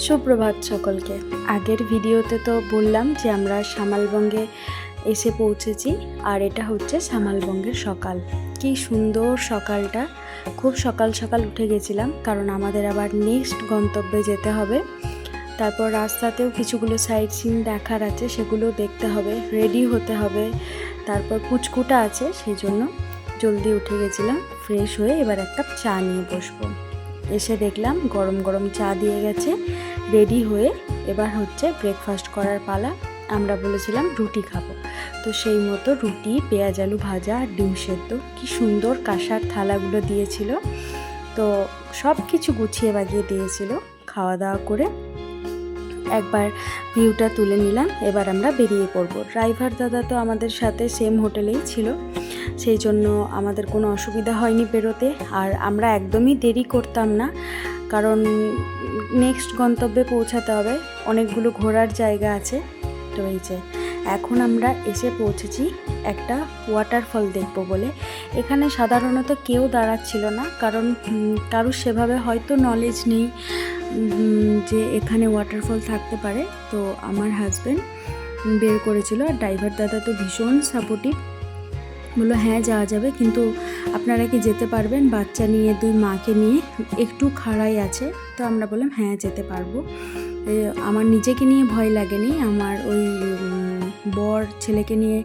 সুপ্রভাত সকলকে। আগের ভিডিওতে তো বললাম যে আমরা সামালবঙ্গে এসে পৌঁছেছি, আর এটা হচ্ছে সামালবঙ্গের সকাল। কি সুন্দর সকালটা! খুব সকাল সকাল উঠে গেছিলাম, কারণ আমাদের আবার নেক্সট গন্তব্যে যেতে হবে। তারপর রাস্তাতেও কিছুগুলো সাইট সিন দেখার আছে, সেগুলো দেখতে হবে, রেডি হতে হবে। তারপর পুচকুটা আছে, সেই জন্য জলদি উঠে গেছিলাম। ফ্রেশ হয়ে এবার এক কাপ চা নিয়ে বসবো। এসে দেখলাম গরম গরম চা দিয়ে গেছে। রেডি হয়ে এবার হচ্ছে ব্রেকফাস্ট করার পালা। আমরা বলেছিলাম রুটি খাবো, তো সেই মতো রুটি, পেঁয়াজ আলু ভাজা আর ডিম সেদ্ধ। কি সুন্দর কাঁসার থালাগুলো দিয়েছিল, তো সব কিছু গুছিয়ে বাগিয়ে দিয়েছিল। খাওয়া দাওয়া করে একবার ভিউটা তুলে নিলাম। এবার আমরা বেরিয়ে পড়বো। ড্রাইভার দাদা তো আমাদের সাথে সেম হোটেলেই ছিল, সেই জন্য আমাদের কোনো অসুবিধা হয়নি বেরোতে। আর আমরা একদমই দেরি করতাম না, কারণ নেক্সট গন্তব্যে পৌঁছাতে হবে, অনেকগুলো ঘোরার জায়গা আছে। তো এই যে এখন আমরা এসে পৌঁছেছি একটা ওয়াটারফল দেখব বলে। এখানে সাধারণত কেউ দাঁড়াচ্ছিল না, কারণ কারুর সেভাবে হয়তো নলেজ নেই যে এখানে ওয়াটারফল থাকতে পারে। তো আমার হাজব্যান্ড বের করেছিল, আর ড্রাইভার দাদা তো ভীষণ সাপোর্টিভ, বললো হ্যাঁ যাওয়া যাবে, কিন্তু আপনারা কি যেতে পারবেন? বাচ্চা নিয়ে, দুই মাকে নিয়ে একটু খাড়াই আছে। তো আমরা বললাম হ্যাঁ যেতে পারবো। আমার নিজেকে নিয়ে ভয় লাগেনি, আমার ওই বর ছেলেকে নিয়ে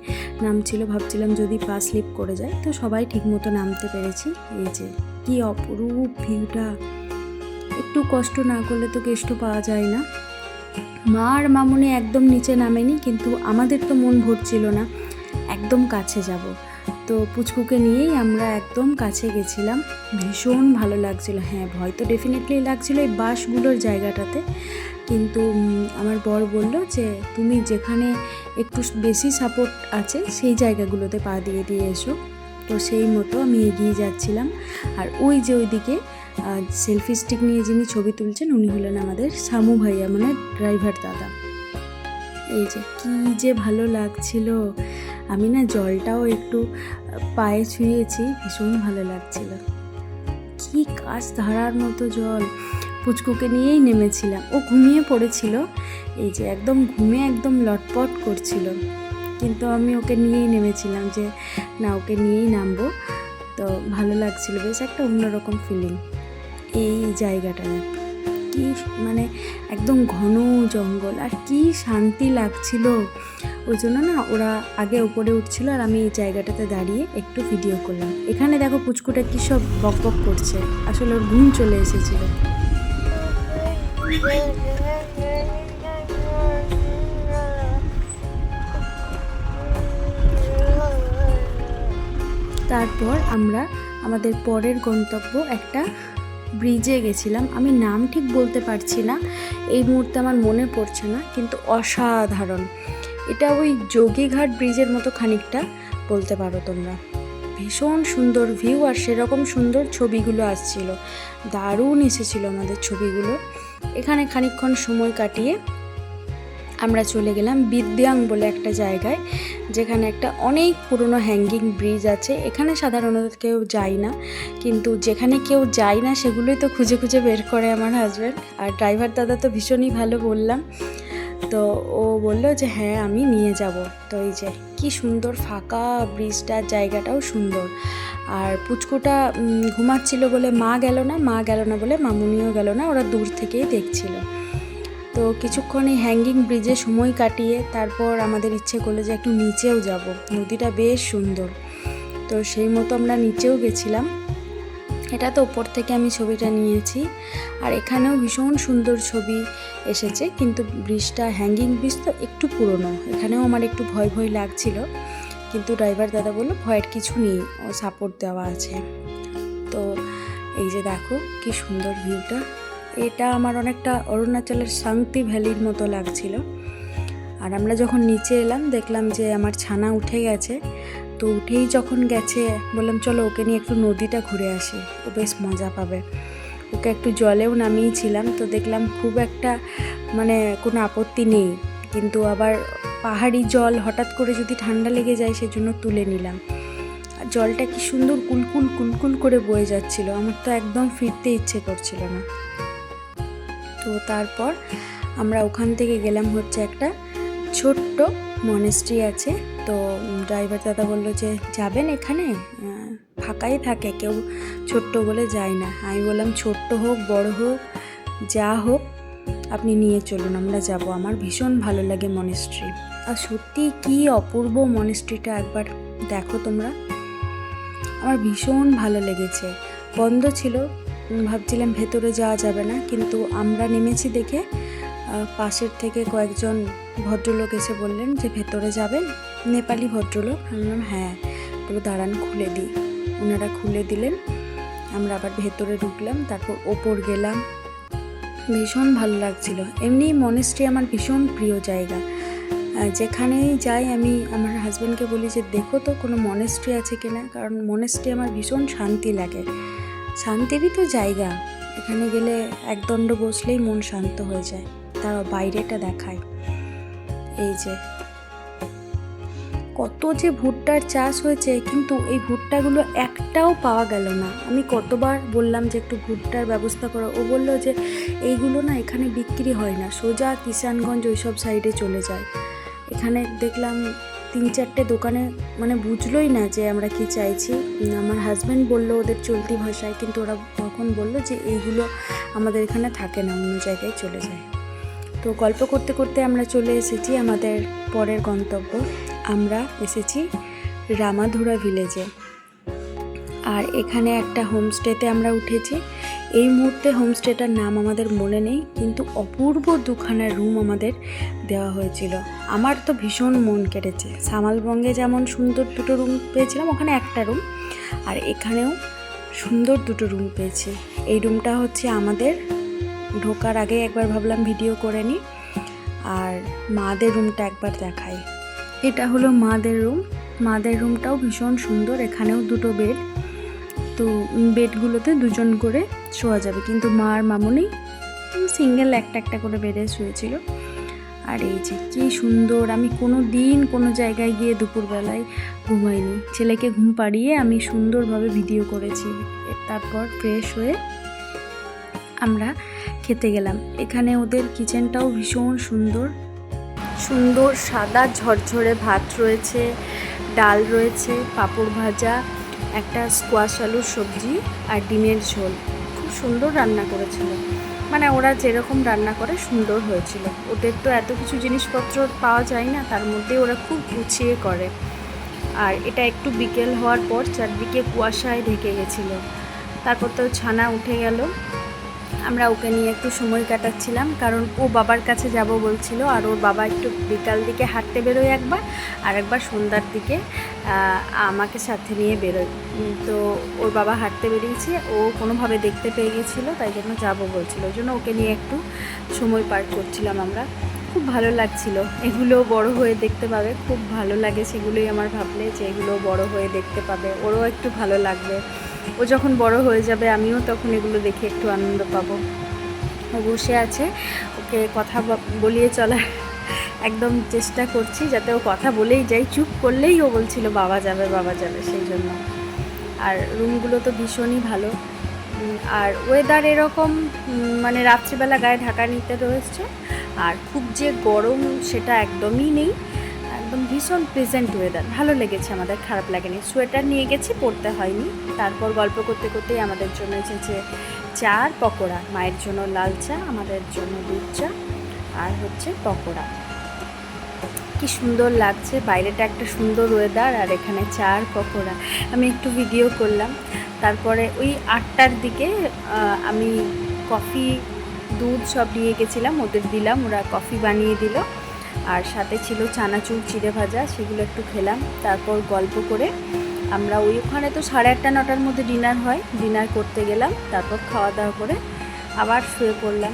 নামছিল, ভাবছিলাম যদি পা স্লিপ করে যায়। তো সবাই ঠিকমতো নামতে পেরেছি। এই যে কি অপরূপ ভিউটা! একটু কষ্ট না করলে তো কেষ্ট পাওয়া যায় না। মা আর মামুনি একদম নিচে নামেনি, কিন্তু আমাদের তো মন ভরছিল না একদম কাছে যাব। তো পুচকুকে নিয়েই আমরা একদম কাছে গেছিলাম। ভীষণ ভালো লাগছিল। হ্যাঁ, ভয় তো ডেফিনেটলি লাগছিল এই বাসগুলোর জায়গাটাতে, কিন্তু আমার বর বলল যে তুমি যেখানে একটু বেশি সাপোর্ট আছে সেই জায়গাগুলোতে পা দিয়ে দিয়ে এসো। তো সেই মতো আমি এগিয়ে যাচ্ছিলাম। আর ওই যে ওইদিকে সেলফি স্টিক নিয়ে যিনি ছবি তুলছেন, উনি হলেন আমাদের শামু ভাইয়া, মানে ড্রাইভার দাদা। এই যে কি যে ভালো লাগছিল! আমি না জলটাও একটু পায়ে ছুঁয়েছি, ভীষণ ভালো লাগছিল। কি কাছ ধারার মতো জল! পুচকুকে নিয়েই নেমেছিলাম, ও ঘুমিয়ে পড়েছিল। এই যে একদম ঘুমে একদম লটপট করছিল, কিন্তু আমি ওকে নিয়েই নেমেছিলাম যে না, ওকে নিয়েই নামবো। তো ভালো লাগছিল, বেশ একটা অন্যরকম ফিলিং। এই জায়গাটা কি মানে একদম ঘন জঙ্গল, আর কি শান্তি লাগছিল। ওই জন্য না ওরা আগে উপরে উঠছিল, আর আমি এই জায়গাটাতে দাঁড়িয়ে একটু ভিডিও করলাম। এখানে দেখো পুচকুটা কি সব বক বক করছে, আসলে ওর ঘুম চলে এসেছিল। তারপর আমরা আমাদের পরের গন্তব্য একটা ব্রিজে গেছিলাম। আমি নাম ঠিক বলতে পারছি না এই মুহূর্তে, আমার মনে পড়ছে না, কিন্তু অসাধারণ। এটা ওই যোগীঘাট ব্রিজের মতো খানিকটা বলতে পারো তোমরা। ভীষণ সুন্দর ভিউ, আর সেরকম সুন্দর ছবিগুলো আসছিল, দারুণ এসেছিলো আমাদের ছবিগুলো। এখানে খানিকক্ষণ সময় কাটিয়ে আমরা চলে গেলাম বিদ্যাং বলে একটা জায়গায়, যেখানে একটা অনেক পুরনো হ্যাঙ্গিং ব্রিজ আছে। এখানে সাধারণত কেউ যায় না, কিন্তু যেখানে কেউ যায় না সেগুলোই তো খুঁজে খুঁজে বের করে আমার হাজব্যান্ড। আর ড্রাইভার দাদা তো ভীষণই ভালো, বললাম তো ও বললো যে হ্যাঁ আমি নিয়ে যাব। তো এই যে কি সুন্দর ফাঁকা ব্রিজটার, জায়গাটাও সুন্দর। আর পুচকুটা ঘুমাচ্ছিল বলে মা গেল না বলে মামুনিও গেল না, ওরা দূর থেকেই দেখছিল। তো কিছুক্ষণ এই হ্যাঙ্গিং ব্রিজে সময় কাটিয়ে তারপর আমাদের ইচ্ছে করলো যে একটু নিচেও যাব, নদীটা বেশ সুন্দর। তো সেই মতো আমরা নিচেও গেছিলাম। এটা তো ওপর থেকে আমি ছবিটা নিয়েছি, আর এখানেও ভীষণ সুন্দর ছবি এসেছে, কিন্তু ব্রিজটা হ্যাঙ্গিং ব্রিজ তো একটু পুরনো, এখানেও আমার একটু ভয় ভয় লাগছিল, কিন্তু ড্রাইভার দাদা বললো ভয়ের কিছু নেই, ও সাপোর্ট দেওয়া আছে। তো এই যে দেখো কি সুন্দর ভিউটা! এটা আমার অনেকটা অরুণাচলের শান্তি ভ্যালির মতো লাগছিল। আর আমরা যখন নিচে এলাম দেখলাম যে আমার ছানা উঠে গেছে। তো উঠেই যখন গেছে বললাম চলো ওকে নিয়ে একটু নদীটা ঘুরে আসি, ও বেশ মজা পাবে। ওকে একটু জলেও নামিয়েছিলাম, তো দেখলাম খুব একটা মানে কোনো আপত্তি নেই, কিন্তু আবার পাহাড়ি জল হঠাৎ করে যদি ঠান্ডা লেগে যায় সেজন্য তুলে নিলাম। আর জলটা কি সুন্দর কুলকুল কুলকুল করে বয়ে যাচ্ছিল, আমার তো একদম ফিরতে ইচ্ছে করছিল না। তো তারপর আমরা ওখান থেকে গেলাম হচ্ছে একটা ছোট্ট মনেস্ট্রি আছে। তো ড্রাইভার দাদা বললো যে যাবেন, এখানে ফাঁকাই থাকে, কেউ ছোট্ট বলে যায় না। আমি বললাম ছোট্ট হোক বড় হোক যা হোক আপনি নিয়ে চলুন, আমরা যাব, আমার ভীষণ ভালো লাগে মনেস্ট্রি। আর সত্যি কি অপূর্ব মনেস্ট্রিটা, একবার দেখো তোমরা, আমার ভীষণ ভালো লেগেছে। বন্ধ ছিল, ভাবছিলাম ভেতরে যাওয়া যাবে না, কিন্তু আমরা নেমেছি দেখে পাশের থেকে কয়েকজন ভদ্রলোক এসে বললেন যে ভেতরে যাবেন, নেপালি ভদ্রলোক। আমি বললাম হ্যাঁ, পুরো দাঁড়ান খুলে দিই। ওনারা খুলে দিলেন, আমরা আবার ভেতরে ঢুকলাম, তারপর ওপর গেলাম। ভীষণ ভালো লাগছিল। এমনি মনেস্ট্রি আমার ভীষণ প্রিয় জায়গা, যেখানেই যাই আমি আমার হাজব্যান্ডকে বলি যে দেখো তো কোনো মনেস্ট্রি আছে কিনা, কারণ মনেস্ট্রি আমার ভীষণ শান্তি লাগে, শান্তিরই তো জায়গা। এখানে গেলে একদণ্ড বসলেই মন শান্ত হয়ে যায়। তারা বাইরেটা দেখায়, এই যে কত যে ভুট্টার চাষ হয়েছে, কিন্তু এই ভুট্টাগুলো একটাও পাওয়া গেল না। আমি কতবার বললাম যে একটু ভুট্টার ব্যবস্থা করো, ও বললো যে এইগুলো না এখানে বিক্রি হয় না, সোজা কিষানগঞ্জ ওইসব সাইডে চলে যায়। এখানে দেখলাম 3-4টে দোকানে, মানে বুঝলোই না যে আমরা কি চাইছি। আমার হাজব্যান্ড বললো ওদের চলতি ভাষায়, কিন্তু ওরা তখন বললো যে এইগুলো আমাদের এখানে থাকে না, অন্য জায়গায় চলে যায়। তো গল্প করতে করতে আমরা চলে এসেছি আমাদের পরের গন্তব্য। আমরা এসেছি রামাধুরা ভিলেজে, আর এখানে একটা হোমস্টেতে আমরা উঠেছি। এই মুহূর্তে হোমস্টেটার নাম আমাদের মনে নেই, কিন্তু অপূর্ব দুখানা রুম আমাদের দেওয়া হয়েছিল। আমার তো ভীষণ মন কেটেছে। সামালবঙ্গে যেমন সুন্দর দুটো রুম পেয়েছিলাম, ওখানে একটা রুম, আর এখানেও সুন্দর দুটো রুম পেয়েছি। এই রুমটা হচ্ছে আমাদের, ঢোকার আগে একবার ভাবলাম ভিডিও করে নিই, আর মাদের রুমটা একবার দেখাই। এটা হলো মাদের রুম। মাদের রুমটাও ভীষণ সুন্দর, এখানেও দুটো বেড। তো বেডগুলোতে দুজন করে শোয়া যাবে, কিন্তু মা আর মামুনি সিঙ্গেল একটা একটা করে বেডে শুয়েছিল। আর এই যে কী সুন্দর, আমি কোনো দিন কোনো জায়গায় গিয়ে দুপুরবেলায় ঘুমাইনি, ছেলেকে ঘুম পাড়িয়ে আমি সুন্দরভাবে ভিডিও করেছি। তারপর ফ্রেশ হয়ে আমরা খেতে গেলাম। এখানে ওদের কিচেনটাও ভীষণ সুন্দর সুন্দর, সাদা ঝরঝরে ভাত রয়েছে, ডাল রয়েছে, পাঁপড় ভাজা, একটা স্কোয়াশ আলুর সবজি আর ডিমের ঝোল। খুব সুন্দর রান্না করেছিল, মানে ওরা যেরকম রান্না করে সুন্দর হয়েছিল। ওদের তো এত কিছু জিনিসপত্র পাওয়া যায় না, তার মধ্যে ওরা খুব গুছিয়ে করে। আর এটা একটু বিকেল হওয়ার পর চারদিকে কুয়াশায় ঢেকে গেছিলো। তারপর তো ছানা উঠে গেল, আমরা ওকে নিয়ে একটু সময় কাটাচ্ছিলাম, কারণ ও বাবার কাছে যাব বলছিল। আর ওর বাবা একটু বিকাল দিকে হাঁটতে বেরোয় একবার, আর একবার সন্ধ্যার দিকে আমাকে সাথে নিয়ে বেরোয়। তো ওর বাবা হাঁটতে বেরিয়েছে, ও কোনোভাবে দেখতে পেয়ে গেছিলো, তাই জন্য যাবো বলছিল। ওই জন্য ওকে নিয়ে একটু সময় পার করছিলাম আমরা। খুব ভালো লাগছিল। এগুলো বড় হয়ে দেখতে পাবে, খুব ভালো লাগে সেগুলোই আমার ভাবলে, যে এগুলো বড় হয়ে দেখতে পাবে, ওরও একটু ভালো লাগবে। ও যখন বড় হয়ে যাবে আমিও তখন এগুলো দেখে একটু আনন্দ পাবো। ও বসে আছে, ওকে কথা বলিয়ে চলার একদম চেষ্টা করছি, যাতে ও কথা বলেই যায়। চুপ করলেই ও বলছিল বাবা যাবে বাবা যাবে, সেই জন্য। আর রুমগুলো তো ভীষণই ভালো। আর ওয়েদার এরকম, মানে রাত্রিবেলা গায়ে ঢাকা নিতে রয়েছে, আর খুব যে গরম সেটা একদমই নেই, একদম ভীষণ প্লেজেন্ট ওয়েদার। ভালো লেগেছে আমাদের, খারাপ লাগেনি। সোয়েটার নিয়ে গেছি, পরতে হয়নি। তারপর গল্প করতে করতেই আমাদের জন্য এসেছে চা আর পকোড়া। মায়ের জন্য লাল চা, আমাদের জন্য দুধ চা, আর হচ্ছে পকোড়া। কি সুন্দর লাগছে, বাইরেটা একটা সুন্দর ওয়েদার, আর এখানে চা আর পকোড়া। আমি একটু ভিডিও করলাম। তারপরে ওই 8টার দিকে আমি কফি, দুধ সব নিয়ে গেছিলাম, ওদের দিলাম, ওরা কফি বানিয়ে দিল। আর সাথে ছিল চানাচুর চিড়ে ভাজা, সেগুলো একটু খেলাম। তারপর গল্প করে আমরা ওখানে তো 8:30-9টার মধ্যে ডিনার হয়, ডিনার করতে গেলাম। তারপর খাওয়া দাওয়া করে আবার শুয়ে পড়লাম।